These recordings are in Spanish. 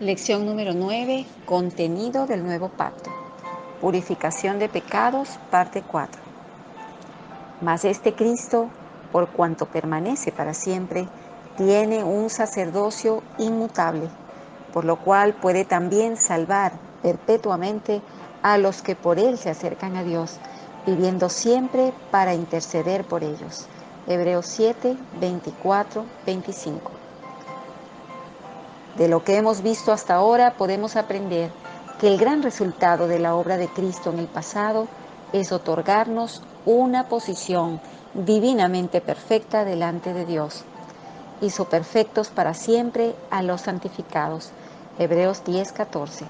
Lección número 9. Contenido del nuevo pacto. Purificación de pecados, parte 4. Mas este Cristo, por cuanto permanece para siempre, tiene un sacerdocio inmutable, por lo cual puede también salvar perpetuamente a los que por él se acercan a Dios, viviendo siempre para interceder por ellos. Hebreos 7, 24, 25. De lo que hemos visto hasta ahora podemos aprender que el gran resultado de la obra de Cristo en el pasado es otorgarnos una posición divinamente perfecta delante de Dios. Hizo perfectos para siempre a los santificados. Hebreos 10:14.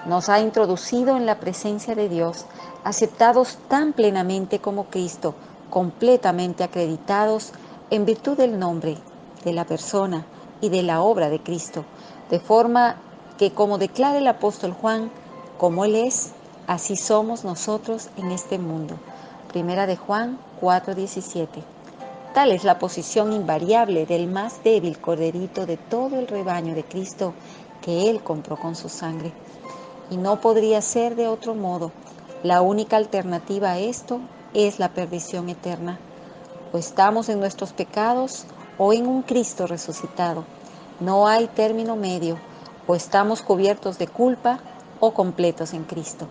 Nos ha introducido en la presencia de Dios, aceptados tan plenamente como Cristo, completamente acreditados en virtud del nombre, de la persona y de la obra de Cristo, de forma que, como declara el apóstol Juan, como Él es, así somos nosotros en este mundo. Primera de Juan 4:17. Tal es la posición invariable del más débil corderito de todo el rebaño de Cristo que Él compró con su sangre. Y no podría ser de otro modo. La única alternativa a esto es la perdición eterna. O estamos en nuestros pecados o en un Cristo resucitado. No hay término medio. O estamos cubiertos de culpa o completos en Cristo.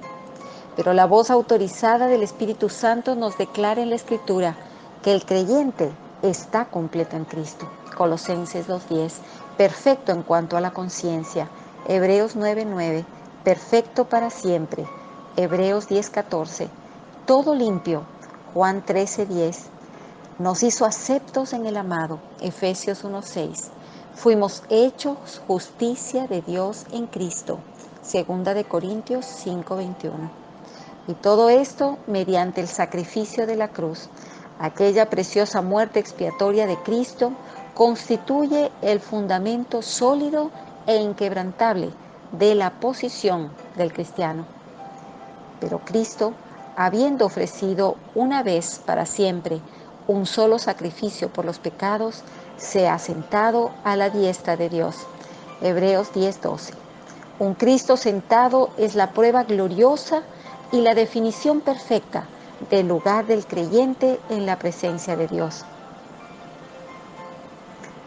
Pero la voz autorizada del Espíritu Santo nos declara en la Escritura que el creyente está completo en Cristo. Colosenses 2:10, perfecto en cuanto a la conciencia. Hebreos 9:9, perfecto para siempre. Hebreos 10:14, todo limpio. Juan 13:10, nos hizo aceptos en el amado. Efesios 1:6, fuimos hechos justicia de Dios en Cristo. Segunda de Corintios 5:21. Y todo esto mediante el sacrificio de la cruz. Aquella preciosa muerte expiatoria de Cristo constituye el fundamento sólido e inquebrantable de la posición del cristiano. Pero Cristo, habiendo ofrecido una vez para siempre un solo sacrificio por los pecados, se ha sentado a la diestra de Dios. Hebreos 10:12. Un Cristo sentado es la prueba gloriosa y la definición perfecta del lugar del creyente en la presencia de Dios.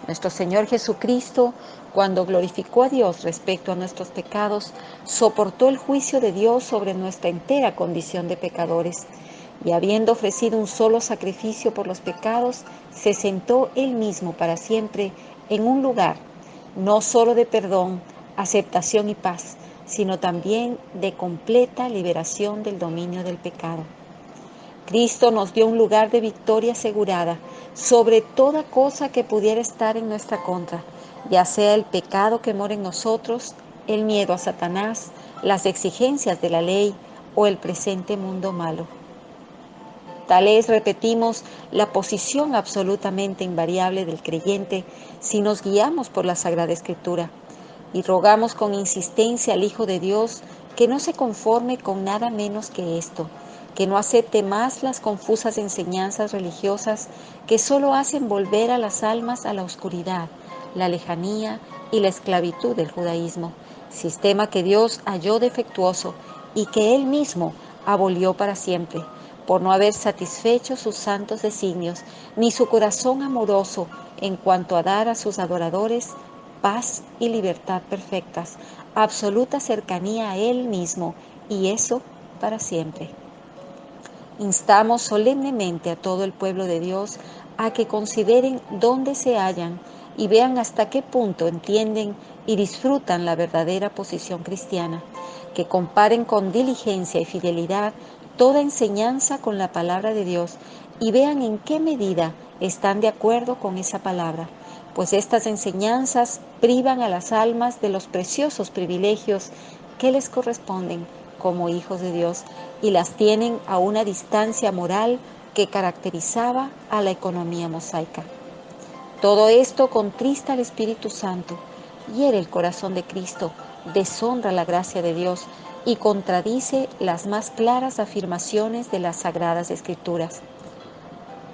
Nuestro Señor Jesucristo, cuando glorificó a Dios respecto a nuestros pecados, soportó el juicio de Dios sobre nuestra entera condición de pecadores, y habiendo ofrecido un solo sacrificio por los pecados, se sentó Él mismo para siempre en un lugar, no solo de perdón, aceptación y paz, sino también de completa liberación del dominio del pecado. Cristo nos dio un lugar de victoria asegurada sobre toda cosa que pudiera estar en nuestra contra, ya sea el pecado que mora en nosotros, el miedo a Satanás, las exigencias de la ley o el presente mundo malo. Tal es, repetimos, la posición absolutamente invariable del creyente si nos guiamos por la Sagrada Escritura y rogamos con insistencia al Hijo de Dios que no se conforme con nada menos que esto, que no acepte más las confusas enseñanzas religiosas que solo hacen volver a las almas a la oscuridad, la lejanía y la esclavitud del judaísmo, sistema que Dios halló defectuoso y que Él mismo abolió para siempre, por no haber satisfecho sus santos designios, ni su corazón amoroso en cuanto a dar a sus adoradores paz y libertad perfectas, absoluta cercanía a Él mismo, y eso para siempre. Instamos solemnemente a todo el pueblo de Dios a que consideren dónde se hallan y vean hasta qué punto entienden y disfrutan la verdadera posición cristiana, que comparen con diligencia y fidelidad toda enseñanza con la palabra de Dios y vean en qué medida están de acuerdo con esa palabra, pues estas enseñanzas privan a las almas de los preciosos privilegios que les corresponden como hijos de Dios y las tienen a una distancia moral que caracterizaba a la economía mosaica. Todo esto contrista al Espíritu Santo, hiere el corazón de Cristo, deshonra la gracia de Dios y contradice las más claras afirmaciones de las Sagradas Escrituras.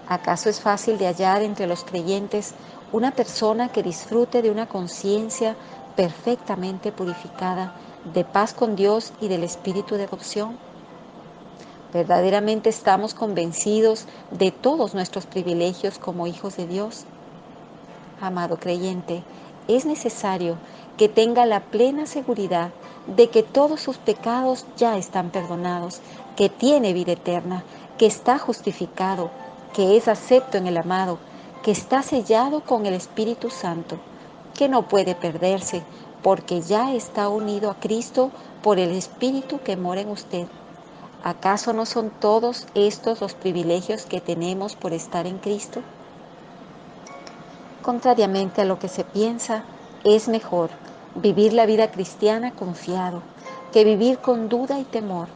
¿Acaso es fácil de hallar entre los creyentes una persona que disfrute de una conciencia perfectamente purificada, de paz con Dios y del espíritu de adopción? ¿Verdaderamente estamos convencidos de todos nuestros privilegios como hijos de Dios? Amado creyente, es necesario que tenga la plena seguridad de que todos sus pecados ya están perdonados, que tiene vida eterna, que está justificado, que es acepto en el amado, que está sellado con el Espíritu Santo, que no puede perderse, porque ya está unido a Cristo por el Espíritu que mora en usted. ¿Acaso no son todos estos los privilegios que tenemos por estar en Cristo? Contrariamente a lo que se piensa, es mejor vivir la vida cristiana confiado que vivir con duda y temor.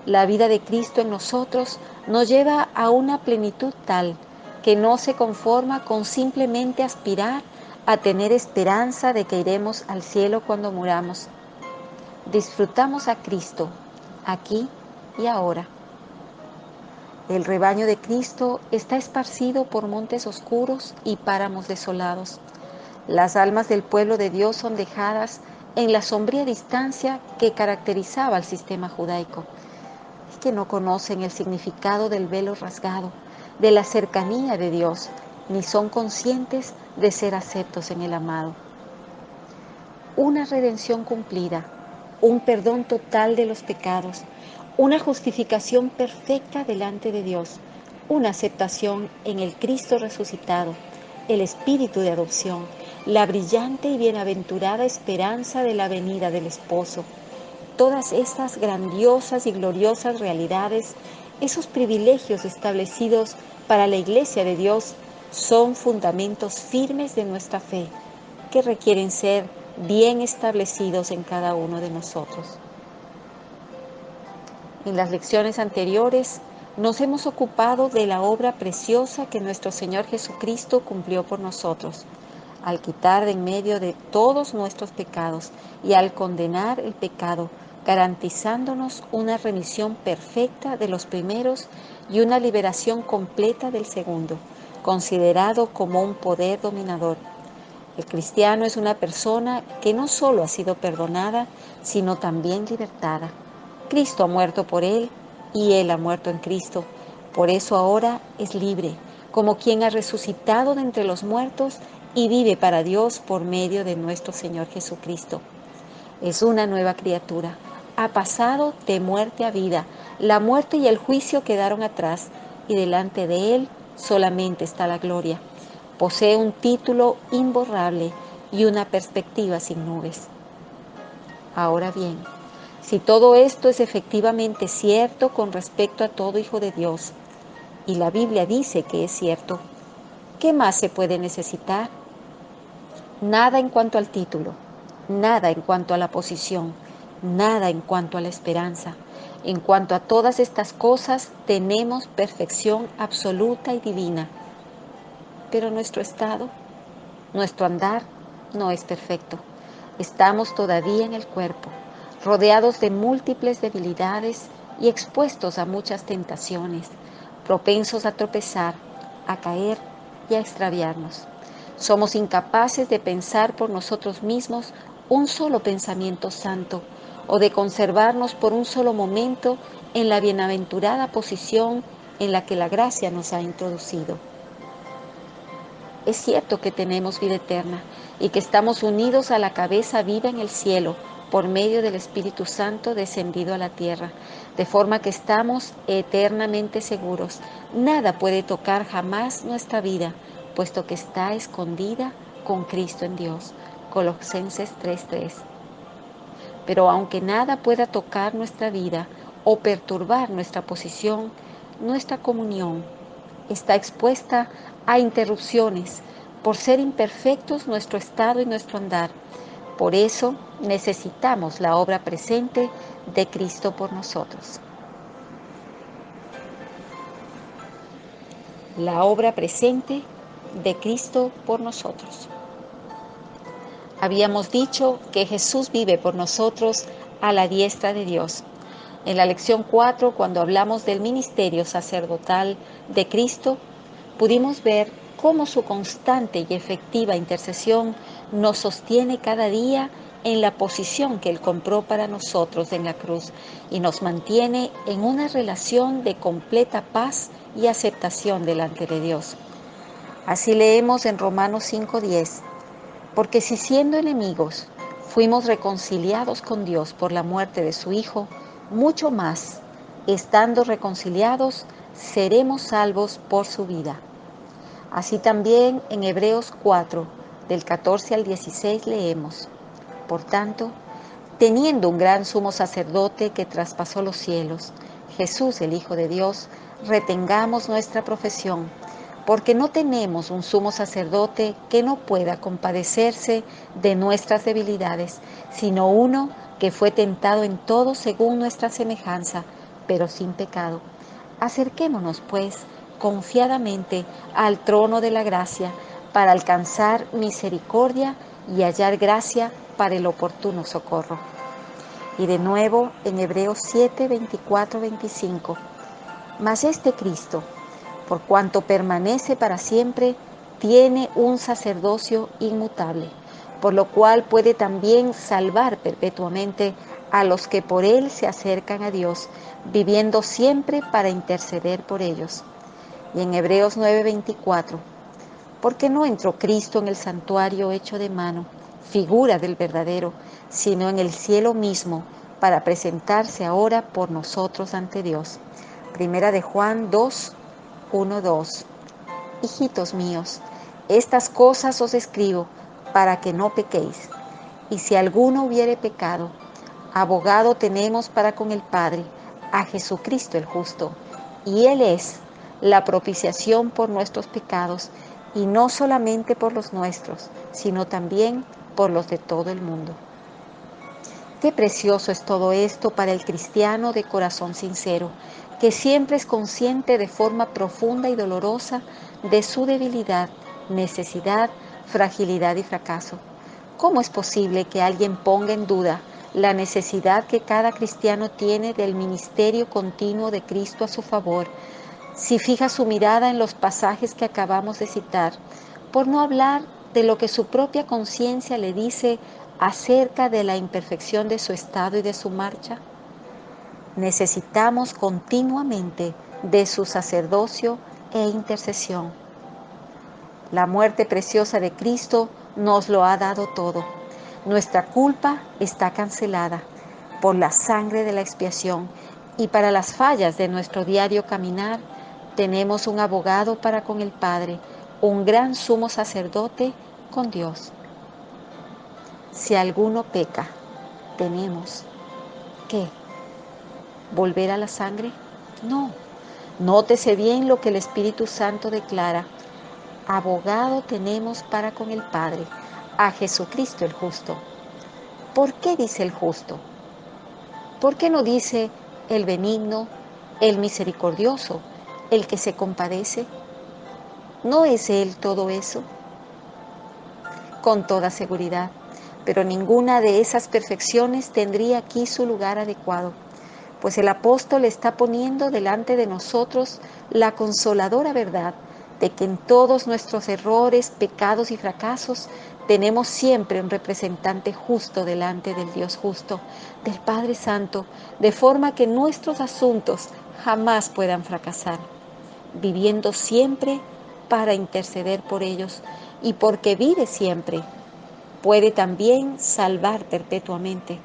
La vida de Cristo en nosotros nos lleva a una plenitud tal que no se conforma con simplemente aspirar a tener esperanza de que iremos al cielo cuando muramos. Disfrutamos a Cristo aquí y ahora. El rebaño de Cristo está esparcido por montes oscuros y páramos desolados. Las almas del pueblo de Dios son dejadas en la sombría distancia que caracterizaba al sistema judaico. Es que no conocen el significado del velo rasgado, de la cercanía de Dios, ni son conscientes de ser aceptos en el amado. Una redención cumplida, un perdón total de los pecados, una justificación perfecta delante de Dios, una aceptación en el Cristo resucitado, el espíritu de adopción, la brillante y bienaventurada esperanza de la venida del esposo. Todas estas grandiosas y gloriosas realidades, esos privilegios establecidos para la Iglesia de Dios, son fundamentos firmes de nuestra fe, que requieren ser bien establecidos en cada uno de nosotros. En las lecciones anteriores nos hemos ocupado de la obra preciosa que nuestro Señor Jesucristo cumplió por nosotros, al quitar de en medio de todos nuestros pecados y al condenar el pecado, garantizándonos una remisión perfecta de los primeros y una liberación completa del segundo, considerado como un poder dominador. El cristiano es una persona que no solo ha sido perdonada, sino también libertada. Cristo ha muerto por él y él ha muerto en Cristo. Por eso ahora es libre, como quien ha resucitado de entre los muertos y vive para Dios por medio de nuestro Señor Jesucristo. Es una nueva criatura. Ha pasado de muerte a vida. La muerte y el juicio quedaron atrás y delante de él solamente está la gloria. Posee un título imborrable y una perspectiva sin nubes. Ahora bien, si todo esto es efectivamente cierto con respecto a todo hijo de Dios, y la Biblia dice que es cierto, ¿qué más se puede necesitar? Nada en cuanto al título, nada en cuanto a la posición, nada en cuanto a la esperanza. En cuanto a todas estas cosas, tenemos perfección absoluta y divina. Pero nuestro estado, nuestro andar, no es perfecto. Estamos todavía en el cuerpo, rodeados de múltiples debilidades y expuestos a muchas tentaciones, propensos a tropezar, a caer y a extraviarnos. Somos incapaces de pensar por nosotros mismos un solo pensamiento santo o de conservarnos por un solo momento en la bienaventurada posición en la que la gracia nos ha introducido. Es cierto que tenemos vida eterna y que estamos unidos a la cabeza viva en el cielo por medio del Espíritu Santo descendido a la tierra, de forma que estamos eternamente seguros. Nada puede tocar jamás nuestra vida, puesto que está escondida con Cristo en Dios. Colosenses 3:3. Pero aunque nada pueda tocar nuestra vida o perturbar nuestra posición, nuestra comunión está expuesta a interrupciones por ser imperfectos nuestro estado y nuestro andar. Por eso necesitamos la obra presente de Cristo por nosotros. La obra presente de Cristo por nosotros. Habíamos dicho que Jesús vive por nosotros a la diestra de Dios. En la lección 4, cuando hablamos del ministerio sacerdotal de Cristo, pudimos ver cómo su constante y efectiva intercesión nos sostiene cada día en la posición que Él compró para nosotros en la cruz y nos mantiene en una relación de completa paz y aceptación delante de Dios. Así leemos en Romanos 5:10, porque si siendo enemigos fuimos reconciliados con Dios por la muerte de su Hijo, mucho más, estando reconciliados, seremos salvos por su vida. Así también en Hebreos 4, del 14 al 16 leemos, por tanto, teniendo un gran sumo sacerdote que traspasó los cielos, Jesús el Hijo de Dios, retengamos nuestra profesión, porque no tenemos un sumo sacerdote que no pueda compadecerse de nuestras debilidades, sino uno que fue tentado en todo según nuestra semejanza, pero sin pecado. Acerquémonos, pues, confiadamente al trono de la gracia para alcanzar misericordia y hallar gracia para el oportuno socorro. Y de nuevo en Hebreos 7, 24, 25. Mas este Cristo, por cuanto permanece para siempre, tiene un sacerdocio inmutable, por lo cual puede también salvar perpetuamente a los que por él se acercan a Dios, viviendo siempre para interceder por ellos. Y en Hebreos 9:24, porque no entró Cristo en el santuario hecho de mano, figura del verdadero, sino en el cielo mismo, para presentarse ahora por nosotros ante Dios. Primera de Juan 2, 1, 2. Hijitos míos, estas cosas os escribo para que no pequéis. Y si alguno hubiere pecado, abogado tenemos para con el Padre, a Jesucristo el justo. Y Él es la propiciación por nuestros pecados, y no solamente por los nuestros, sino también por los de todo el mundo. Qué precioso es todo esto para el cristiano de corazón sincero, que siempre es consciente de forma profunda y dolorosa de su debilidad, necesidad, fragilidad y fracaso. ¿Cómo es posible que alguien ponga en duda la necesidad que cada cristiano tiene del ministerio continuo de Cristo a su favor, si fija su mirada en los pasajes que acabamos de citar, por no hablar de lo que su propia conciencia le dice acerca de la imperfección de su estado y de su marcha? Necesitamos continuamente de su sacerdocio e intercesión. La muerte preciosa de Cristo nos lo ha dado todo. Nuestra culpa está cancelada por la sangre de la expiación, y para las fallas de nuestro diario caminar tenemos un abogado para con el Padre, un gran sumo sacerdote con Dios. Si alguno peca, tenemos ¿qué? ¿Volver a la sangre? No. Nótese bien lo que el Espíritu Santo declara. Abogado tenemos para con el Padre, a Jesucristo el justo. ¿Por qué dice el justo? ¿Por qué no dice el benigno, el misericordioso, el que se compadece? ¿No es Él todo eso? Con toda seguridad, pero ninguna de esas perfecciones tendría aquí su lugar adecuado, pues el apóstol está poniendo delante de nosotros la consoladora verdad de que en todos nuestros errores, pecados y fracasos tenemos siempre un representante justo delante del Dios justo, del Padre Santo, de forma que nuestros asuntos jamás puedan fracasar, viviendo siempre para interceder por ellos, y porque vive siempre, puede también salvar perpetuamente,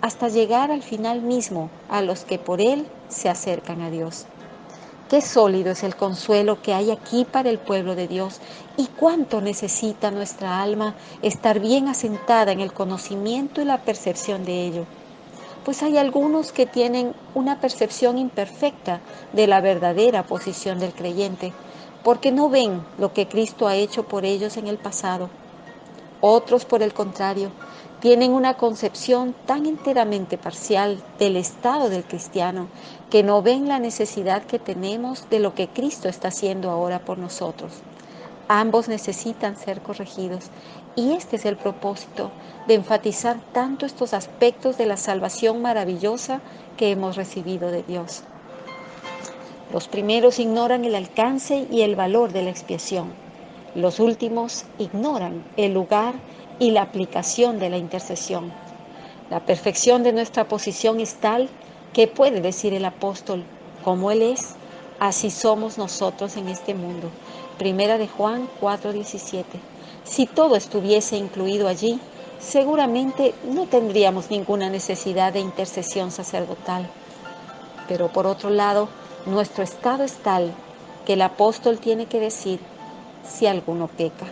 hasta llegar al final mismo a los que por Él se acercan a Dios. Qué sólido es el consuelo que hay aquí para el pueblo de Dios, y cuánto necesita nuestra alma estar bien asentada en el conocimiento y la percepción de ello. Pues hay algunos que tienen una percepción imperfecta de la verdadera posición del creyente, porque no ven lo que Cristo ha hecho por ellos en el pasado. Otros, por el contrario, tienen una concepción tan enteramente parcial del estado del cristiano que no ven la necesidad que tenemos de lo que Cristo está haciendo ahora por nosotros. Ambos necesitan ser corregidos, y este es el propósito de enfatizar tanto estos aspectos de la salvación maravillosa que hemos recibido de Dios. Los primeros ignoran el alcance y el valor de la expiación. Los últimos ignoran el lugar y la aplicación de la intercesión. La perfección de nuestra posición es tal que puede decir el apóstol, como Él es, así somos nosotros en este mundo. Primera de Juan 4:17. Si todo estuviese incluido allí, seguramente no tendríamos ninguna necesidad de intercesión sacerdotal. Pero por otro lado, nuestro estado es tal que el apóstol tiene que decir, si alguno peca.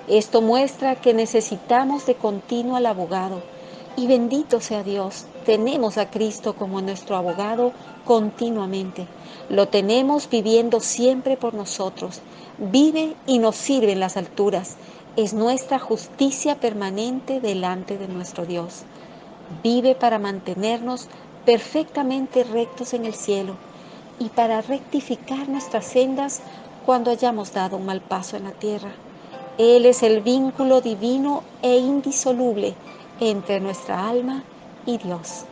Esto muestra que necesitamos de continuo al abogado, y bendito sea Dios, tenemos a Cristo como nuestro abogado continuamente. Lo tenemos viviendo siempre por nosotros. Vive y nos sirve en las alturas. Es nuestra justicia permanente delante de nuestro Dios. Vive para mantenernos perfectamente rectos en el cielo y para rectificar nuestras sendas cuando hayamos dado un mal paso en la tierra. Él es el vínculo divino e indisoluble entre nuestra alma y Dios.